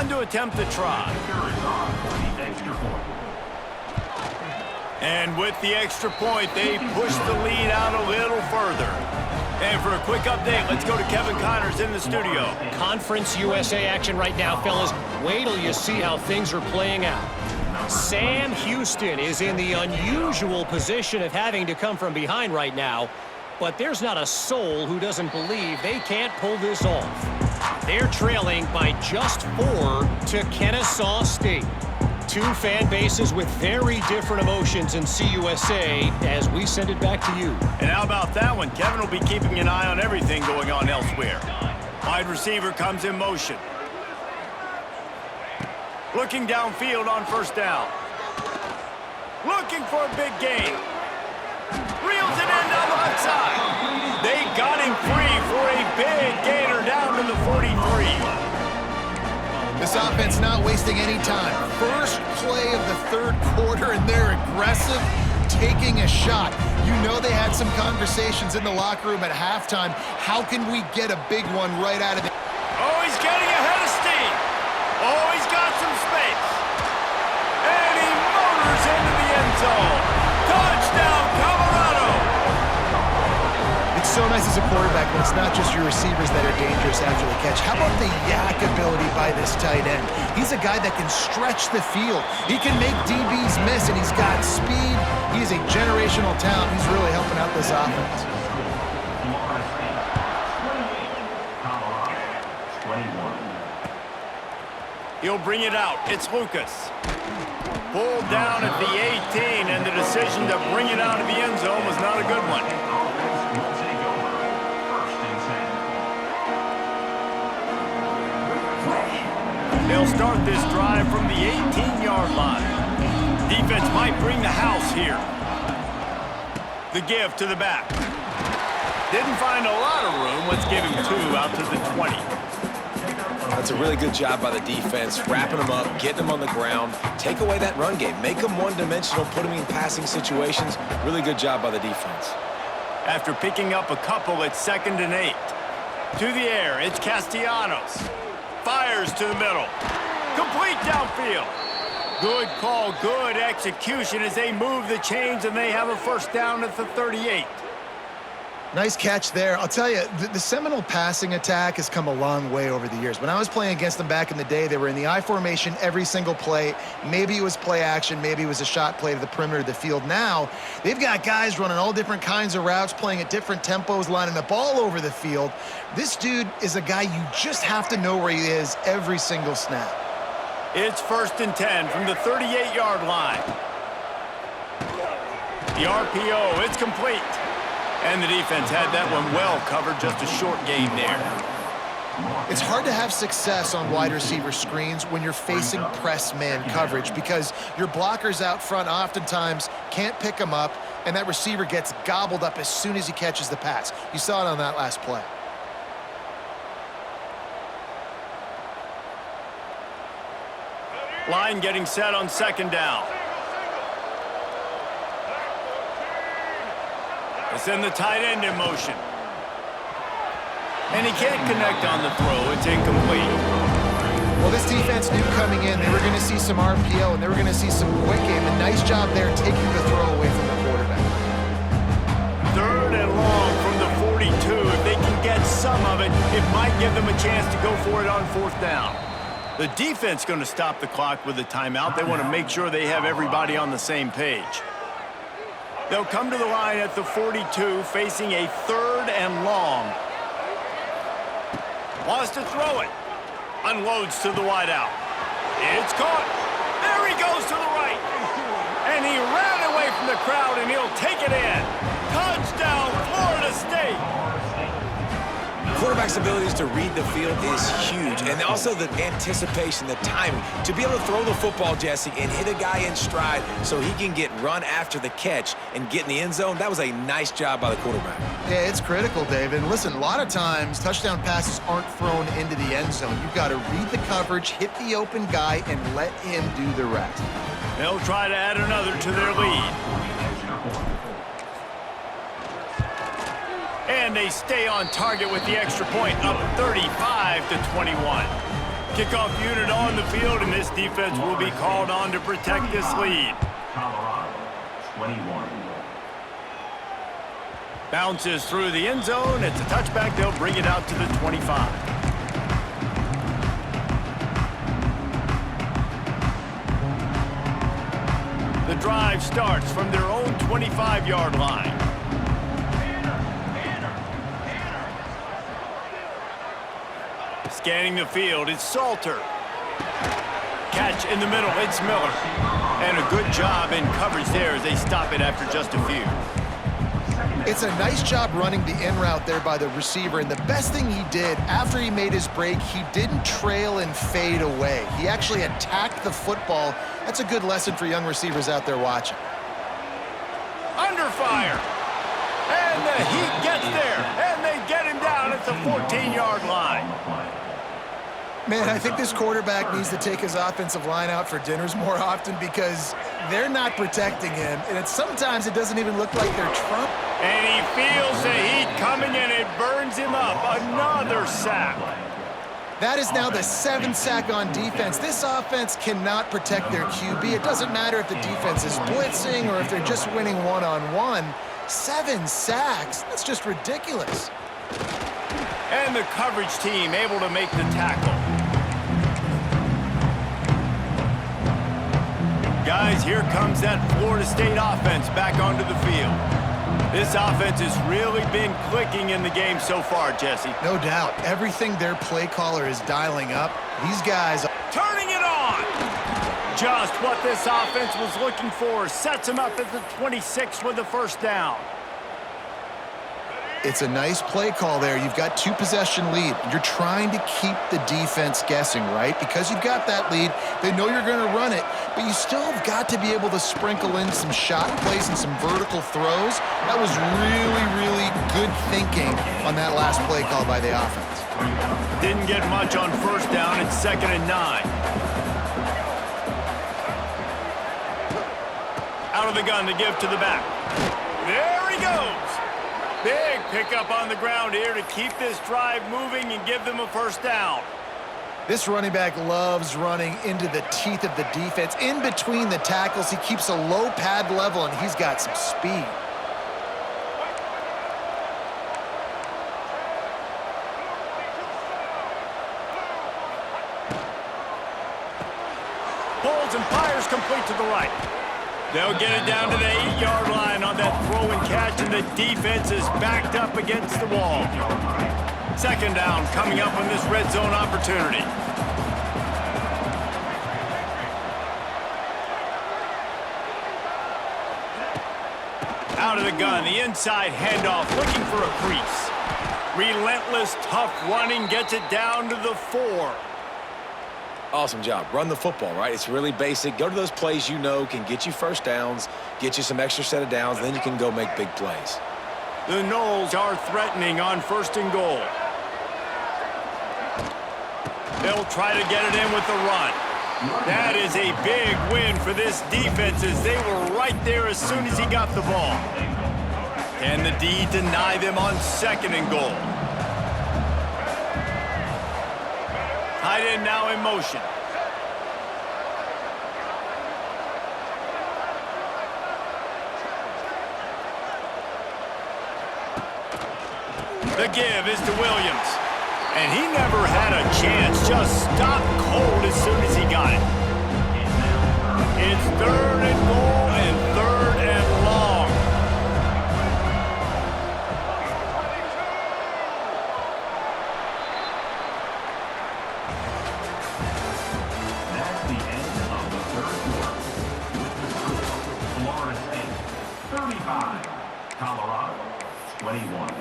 To attempt the try. And with the extra point, they push the lead out a little further. And for a quick update, let's go to Kevin Connors in the studio. Conference USA action right now, fellas. Wait till you see how things are playing out. Sam Houston is in the unusual position of having to come from behind right now, but there's not a soul who doesn't believe they can't pull this off. They're trailing by just 4 to Kennesaw State. 2 fan bases with very different emotions in CUSA as we send it back to you. And how about that one? Kevin will be keeping an eye on everything going on elsewhere. Wide receiver comes in motion. Looking downfield on 1st down. Looking for a big gain. Reels it in down the left side. They got him free for a big gainer down to the 43. This offense not wasting any time. First play of the 3rd quarter, and they're aggressive, taking a shot. You know they had some conversations in the locker room at halftime. How can we get a big one right out of the... Oh, he's getting ahead of steam. Oh, he's got some space. And he motors into the end zone. Touchdown, Colorado. It's so nice as a quarterback when it's not just your receivers that are dangerous after the catch. How about the yak ability by this tight end? He's a guy that can stretch the field. He can make DBs miss, and he's got speed. He's a generational talent. He's really helping out this offense. He'll bring it out. It's Lucas. Pulled down at the 18, and the decision to bring it out of the end zone was not a good one. They'll start this drive from the 18-yard line. Defense might bring the house here. The give to the back. Didn't find a lot of room. Let's give him 2 out to the 20. That's a really good job by the defense, wrapping them up, getting them on the ground, take away that run game, make them one-dimensional, put them in passing situations. Really good job by the defense. after picking up a couple at 2nd and 8. To the air, it's Castellanos. Fires to the middle. Complete downfield. Good call, good execution as they move the chains, and they have a first down at the 38. Nice catch there. I'll tell you, the Seminole passing attack has come a long way over the years. When I was playing against them back in the day, they were in the I formation every single play. Maybe it was play action. Maybe it was a shot play to the perimeter of the field. Now, they've got guys running all different kinds of routes, playing at different tempos, lining up all over the field. This dude is a guy you just have to know where he is every single snap. It's 1st and 10 from the 38-yard line. The RPO, it's complete. And the defense had that one well covered, just a short gain there. It's hard to have success on wide receiver screens when you're facing press man coverage because your blockers out front oftentimes can't pick them up, and that receiver gets gobbled up as soon as he catches the pass. You saw it on that last play. Line getting set on 2nd down. It's in the tight end in motion. And he can't connect on the throw. It's incomplete. Well, this defense knew coming in they were going to see some RPO and they were going to see some quick game. A nice job there taking the throw away from the quarterback. 3rd and long from the 42. If they can get some of it, it might give them a chance to go for it on 4th down. The defense going to stop the clock with a timeout. They want to make sure they have everybody on the same page. They'll come to the line at the 42, facing a 3rd and long. Wants to throw it. Unloads to the wideout. It's caught. There he goes to the right. And he ran away from the crowd, and he'll take it in. Touchdown, Florida State. Quarterback's abilities to read the field is huge, and also the anticipation, the timing. To be able to throw the football, Jesse, and hit a guy in stride so he can get run after the catch and get in the end zone, that was a nice job by the quarterback. Yeah, it's critical, David. Listen, a lot of times touchdown passes aren't thrown into the end zone. You've got to read the coverage, hit the open guy, and let him do the rest. They'll try to add another to their lead. And they stay on target with the extra point, up 35-21. Kickoff unit on the field, and this defense will be called on to protect this lead. Colorado, 21. Bounces through the end zone. It's a touchback. They'll bring it out to the 25. The drive starts from their own 25-yard line. Scanning the field, it's Salter. Catch in the middle, it's Miller. And a good job in coverage there as they stop it after just a few. It's a nice job running the in route there by the receiver, and the best thing he did after he made his break, he didn't trail and fade away. He actually attacked the football. That's a good lesson for young receivers out there watching. Under fire. And the Heat gets there, and they get him down at the 14-yard line. Man, I think this quarterback needs to take his offensive line out for dinners more often because they're not protecting him. And sometimes it doesn't even look like they're Trump. And he feels the heat coming, and it burns him up. Another sack. That is now the 7th sack on defense. This offense cannot protect their QB. It doesn't matter if the defense is blitzing or if they're just winning one-on-one. 7 sacks, that's just ridiculous. And the coverage team able to make the tackle. Guys, here comes that Florida State offense back onto the field. This offense has really been clicking in the game so far, Jesse. No doubt. Everything their play caller is dialing up, these guys are Turning it on! Just what this offense was looking for. Sets him up at the 26 with the first down. It's a nice play call there. You've got 2-possession lead. You're trying to keep the defense guessing, right? Because you've got that lead, they know you're going to run it, but you still have got to be able to sprinkle in some shot plays and some vertical throws. That was really, really good thinking on that last play call by the offense. Didn't get much on first down. It's 2nd and 9. Out of the gun to give to the back. There he goes. Big pickup on the ground here to keep this drive moving and give them a first down. This running back loves running into the teeth of the defense. In between the tackles, he keeps a low pad level, and he's got some speed. Pulls and fires complete to the right. They'll get it down to the 8-yard line on that throw and catch, and the defense is backed up against the wall. Second down coming up on this red zone opportunity. Out of the gun, the inside handoff, looking for a crease. Relentless, tough running, gets it down to the 4. Awesome job. Run the football, right? It's really basic. Go to those plays you know can get you first downs, get you some extra set of downs, and then you can go make big plays. The Noles are threatening on 1st and goal. They'll try to get it in with the run. That is a big win for this defense as they were right there as soon as he got the ball. Can the D deny them on 2nd and goal? Tight end now in motion. The give is to Williams. And he never had a chance. Just stopped cold as soon as he got it. It's 3rd and goal and 3rd and long. That's the end of the 3rd quarter. Florida State 35, Colorado 21.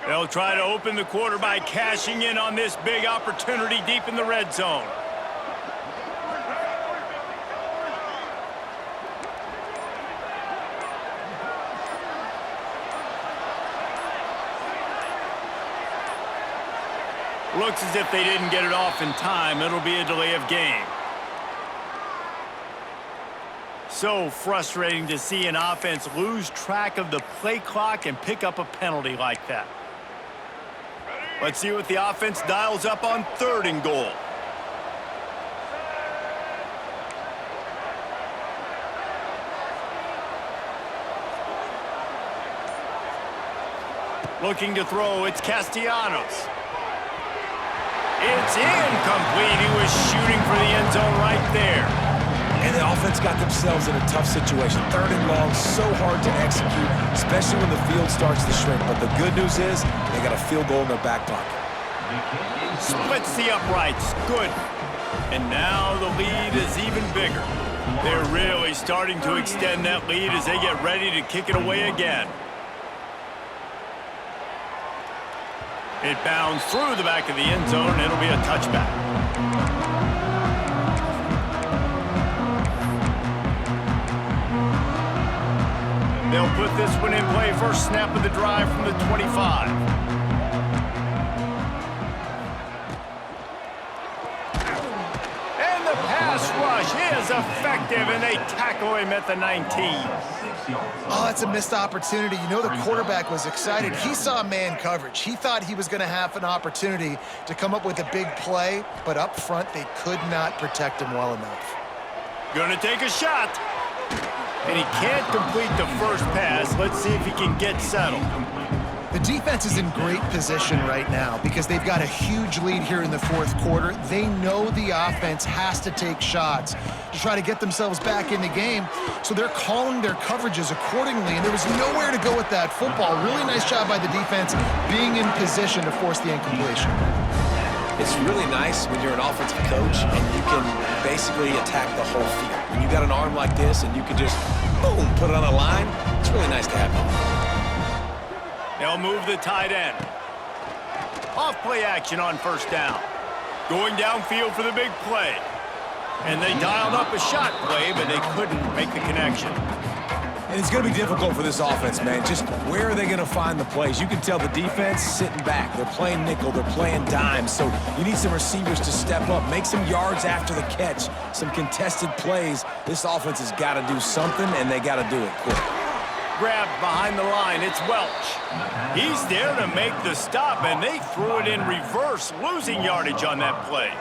They'll try to open the quarter by cashing in on this big opportunity deep in the red zone. Looks as if they didn't get it off in time. It'll be a delay of game. So frustrating to see an offense lose track of the play clock and pick up a penalty like that. Let's see what the offense dials up on 3rd and goal. Looking to throw, it's Castellanos. It's incomplete. He was shooting for the end zone right there. And the offense got themselves in a tough situation. 3rd and long, so hard to execute, especially when the field starts to shrink. But the good news is they got a field goal in their back pocket. Splits the uprights. Good. And now the lead is even bigger. They're really starting to extend that lead as they get ready to kick it away again. It bounds through the back of the end zone, and it'll be a touchback. They'll put this one in play. First snap of the drive from the 25. And the pass rush is effective, and they tackle him at the 19. Oh, that's a missed opportunity. You know, the quarterback was excited. He saw man coverage. He thought he was going to have an opportunity to come up with a big play, but up front, they could not protect him well enough. Gonna take a shot. And he can't complete the first pass. Let's see if he can get settled. The defense is in great position right now because they've got a huge lead here in the 4th quarter. They know the offense has to take shots to try to get themselves back in the game, so they're calling their coverages accordingly, and there was nowhere to go with that football. Really nice job by the defense being in position to force the incompletion. It's really nice when you're an offensive coach and you can basically attack the whole field. When you got an arm like this and you can just, boom, put it on a line, it's really nice to have that. They'll move the tight end. Off play action on 1st down. Going downfield for the big play. And they dialed up a shot play, but they couldn't make the connection. And it's going to be difficult for this offense, man. Just where are they going to find the plays? You can tell the defense sitting back. They're playing nickel. They're playing dime. So you need some receivers to step up, make some yards after the catch, some contested plays. This offense has got to do something, and they got to do it quick. Grabbed behind the line, it's Welch. He's there to make the stop, and they threw it in reverse, losing yardage on that play.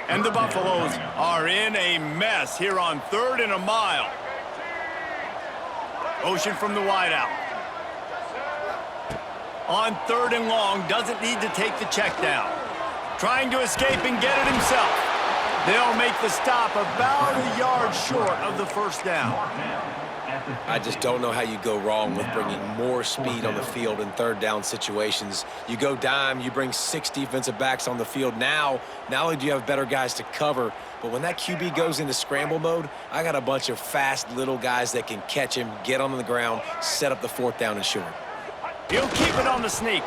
And the Buffaloes are in a mess here on 3rd and a mile. Motion from the wideout. On 3rd and long, doesn't need to take the check down. Trying to escape and get it himself. They'll make the stop about a yard short of the first down. I just don't know how you go wrong with bringing more speed on the field in 3rd down situations. You go dime, you bring 6 defensive backs on the field. Now, not only do you have better guys to cover, but when that QB goes into scramble mode, I got a bunch of fast little guys that can catch him, get on the ground, set up the 4th down and short. He'll keep it on the sneak.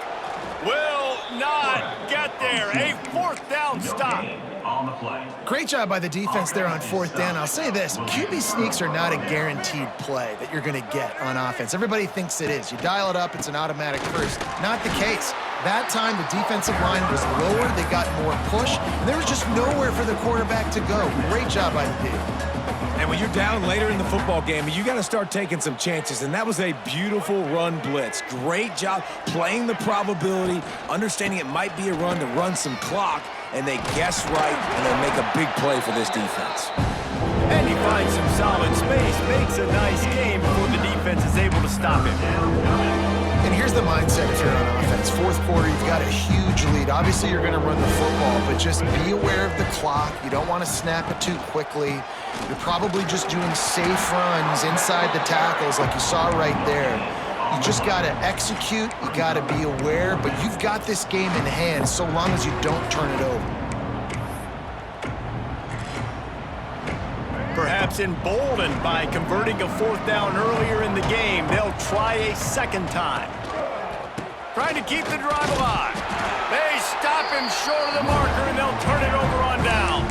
Will not get there. A 4th down stop. On the play. Great job by the defense there on 4th down. I'll say this, QB sneaks are not a guaranteed play that you're going to get on offense. Everybody thinks it is. You dial it up, it's an automatic first. Not the case. That time, the defensive line was lower. They got more push, and there was just nowhere for the quarterback to go. Great job by the D. And when you're down later in the football game, you got to start taking some chances, and that was a beautiful run blitz. Great job playing the probability, understanding it might be a run to run some clock, and they guess right, and they make a big play for this defense. And he finds some solid space, makes a nice game before the defense is able to stop him. And here's the mindset if you're on offense. 4th quarter, you've got a huge lead. Obviously, you're going to run the football, but just be aware of the clock. You don't want to snap it too quickly. You're probably just doing safe runs inside the tackles like you saw right there. You just got to execute. You got to be aware, but you've got this game in hand so long as you don't turn it over. Perhaps emboldened by converting a 4th down earlier in the game, they'll try a 2nd time. Trying to keep the drive alive. They stop him short of the marker, and they'll turn it over on down.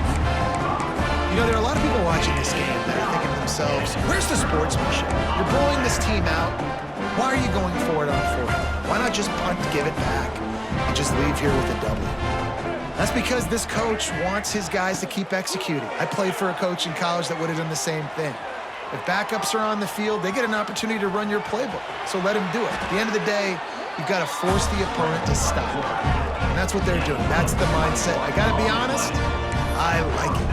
You know, there are a lot of people watching this game that are thinking to themselves, where's the sportsmanship? You're blowing this team out. Why are you going for it on 4th? Why not just punt, give it back, and just leave here with a W? That's because this coach wants his guys to keep executing. I played for a coach in college that would have done the same thing. If backups are on the field, they get an opportunity to run your playbook, so let them do it. At the end of the day, you've got to force the opponent to stop. And that's what they're doing. That's the mindset. I got to be honest, I like it.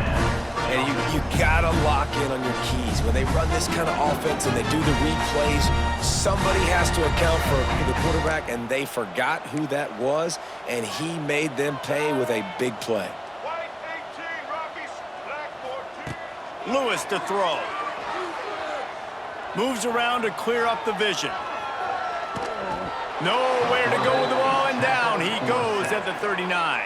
And you gotta lock in on your keys. When they run this kind of offense and they do the replays, somebody has to account for the quarterback, and they forgot who that was, and he made them pay with a big play. Lewis to throw. Moves around to clear up the vision. Nowhere to go with the ball, and down he goes at the 39.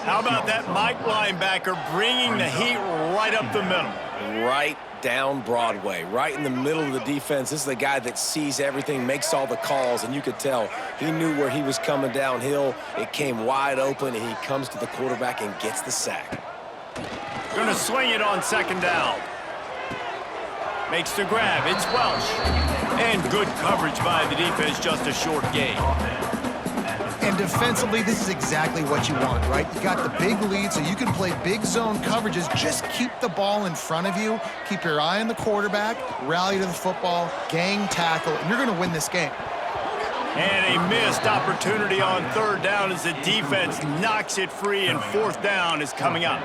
How about that Mike linebacker bringing the heat right up the middle? Right down Broadway, right in the middle of the defense. This is the guy that sees everything, makes all the calls, and you could tell he knew where he was coming downhill. It came wide open, and he comes to the quarterback and gets the sack. Gonna swing it on 2nd down. Makes the grab. It's Welch. And good coverage by the defense, just a short gain. And defensively, this is exactly what you want, right? You got the big lead, so you can play big zone coverages. Just keep the ball in front of you. Keep your eye on the quarterback, rally to the football, gang tackle, and you're going to win this game. And a missed opportunity on 3rd down as the defense knocks it free, and 4th down is coming up.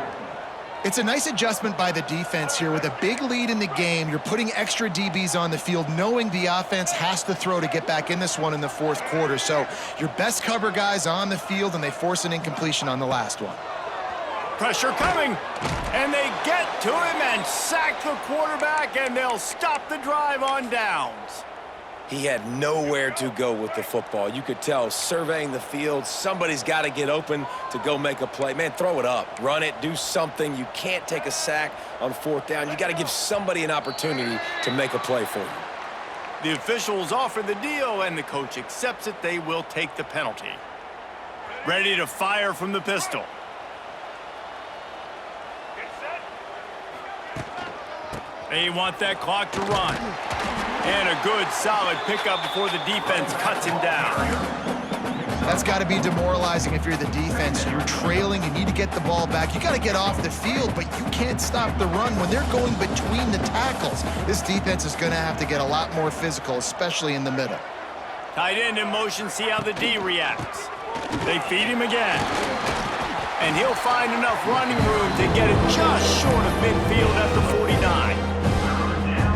It's a nice adjustment by the defense here. With a big lead in the game, you're putting extra DBs on the field, knowing the offense has to throw to get back in this one in the 4th quarter. So your best cover guys on the field, and they force an incompletion on the last one. Pressure coming, and they get to him and sack the quarterback, and they'll stop the drive on downs. He had nowhere to go with the football. You could tell, surveying the field, somebody's got to get open to go make a play. Man, throw it up, run it, do something. You can't take a sack on 4th down. You got to give somebody an opportunity to make a play for you. The officials offer the deal, and the coach accepts it. They will take the penalty. Ready to fire from the pistol. They want that clock to run. And a good, solid pickup before the defense cuts him down. That's got to be demoralizing if you're the defense. You're trailing, you need to get the ball back. You got to get off the field, but you can't stop the run when they're going between the tackles. This defense is going to have to get a lot more physical, especially in the middle. Tight end in motion, see how the D reacts. They feed him again. And he'll find enough running room to get it just short of midfield at the 49.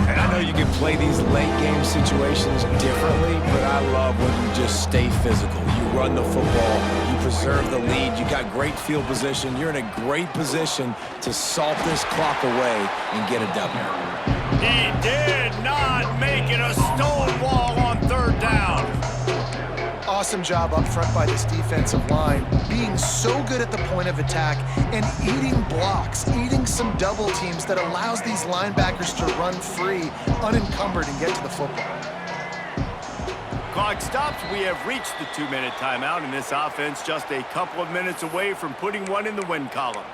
And I know you can play these late game situations differently, but I love when you just stay physical. You run the football, you preserve the lead, you got great field position, you're in a great position to salt this clock away and get a W. He did not make it a stone wall on third down. Awesome job up front by this defensive line, being so good at the point of attack and eating blocks, eating some double teams that allows these linebackers to run free, unencumbered, and get to the football. Clock stops. We have reached the 2-minute timeout, and this offense just a couple of minutes away from putting one in the win column.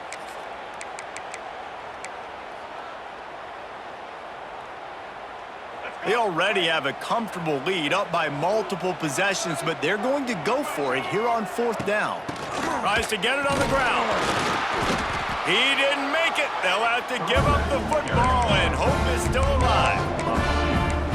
They already have a comfortable lead, up by multiple possessions, but they're going to go for it here on fourth down. Tries to get it on the ground. He didn't make it. They'll have to give up the football, and hope is still alive.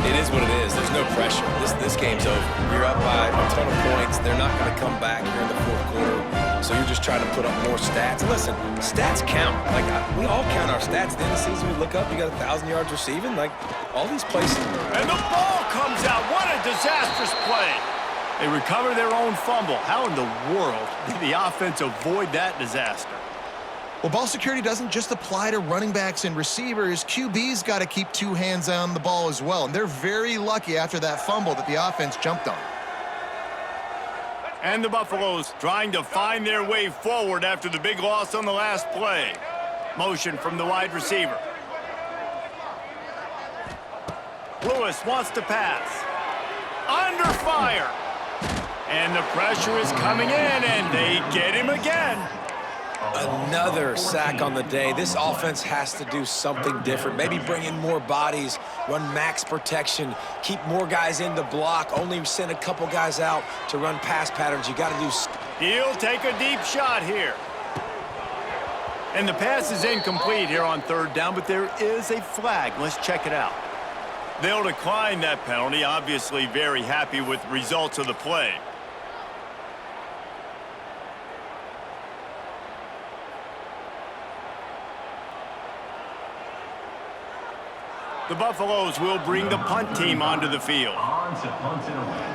It is what it is. There's no pressure. This game's over. You're up by a ton of points. They're not going to come back here in the fourth quarter, so you're just trying to put up more stats. Listen, stats count. Like, we all count our stats. At the end of the season, we look up, you got 1,000 yards receiving. Like, all these places. And the ball comes out. What a disastrous play. They recover their own fumble. How in the world did the offense avoid that disaster? Well, ball security doesn't just apply to running backs and receivers. QB's got to keep two hands on the ball as well, and they're very lucky after that fumble that the offense jumped on. And the Buffaloes trying to find their way forward after the big loss on the last play. Motion from the wide receiver. Lewis wants to pass. Under fire. And the pressure is coming in, and they get him again. Another sack on the day. This offense has to do something different. Maybe bring in more bodies, run max protection, keep more guys in the block, only send a couple guys out to run pass patterns. You got to do. He'll take a deep shot here. And the pass is incomplete here on third down, but there is a flag. Let's check it out. They'll decline that penalty, obviously very happy with results of the play. The Buffaloes will bring the punt team onto the field. On to punt it away.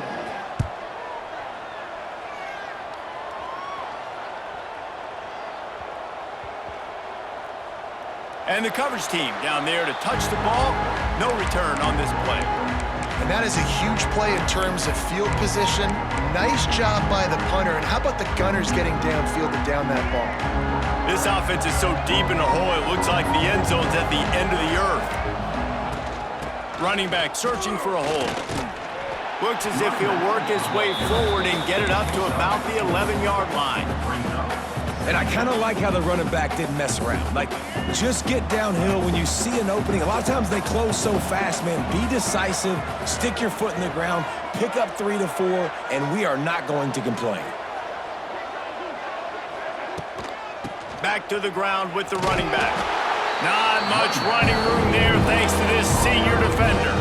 And the coverage team down there to touch the ball. No return on this play. And that is a huge play in terms of field position. Nice job by the punter. And how about the gunners getting downfield to down that ball? This offense is so deep in the hole, it looks like the end zone's at the end of the earth. Running back searching for a hole. Looks as if he'll work his way forward and get it up to about the 11-yard line. And I kind of like how the running back didn't mess around. Like, just get downhill when you see an opening. A lot of times they close so fast, man. Be decisive, stick your foot in the ground, pick up 3 to 4, and we are not going to complain. Back to the ground with the running back. Not much running room there thanks to this senior defender.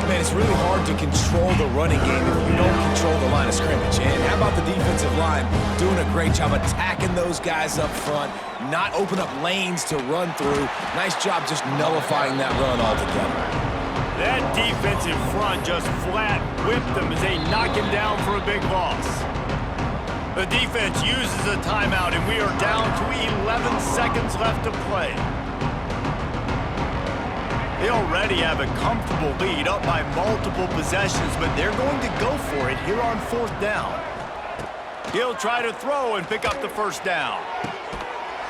Man, it's really hard to control the running game if you don't control the line of scrimmage. And how about the defensive line doing a great job attacking those guys up front, not open up lanes to run through. Nice job just nullifying that run altogether. That defensive front just flat whipped them as they knock him down for a big loss. The defense uses a timeout, and we are down to 11 seconds left to play. They already have a comfortable lead, up by multiple possessions, but they're going to go for it here on fourth down. He'll try to throw and pick up the first down.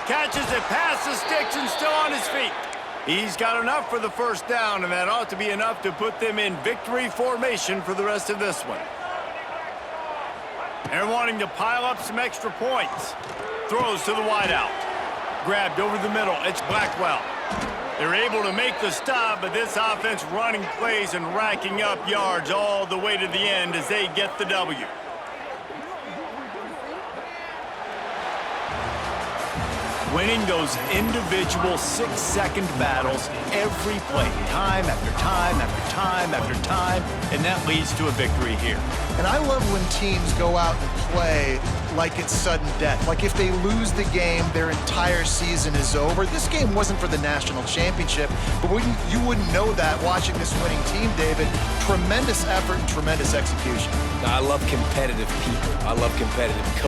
Catches it past the sticks and still on his feet. He's got enough for the first down, and that ought to be enough to put them in victory formation for the rest of this one. They're wanting to pile up some extra points. Throws to the wideout. Grabbed over the middle. It's Blackwell. They're able to make the stop, but this offense running plays and racking up yards all the way to the end as they get the W. Winning those individual 6-second battles every play, time after time after time after time, and that leads to a victory here. And I love when teams go out and play like it's sudden death. Like if they lose the game, their entire season is over. This game wasn't for the national championship, but you wouldn't know that watching this winning team, David. Tremendous effort and tremendous execution. I love competitive people. I love competitive coaches.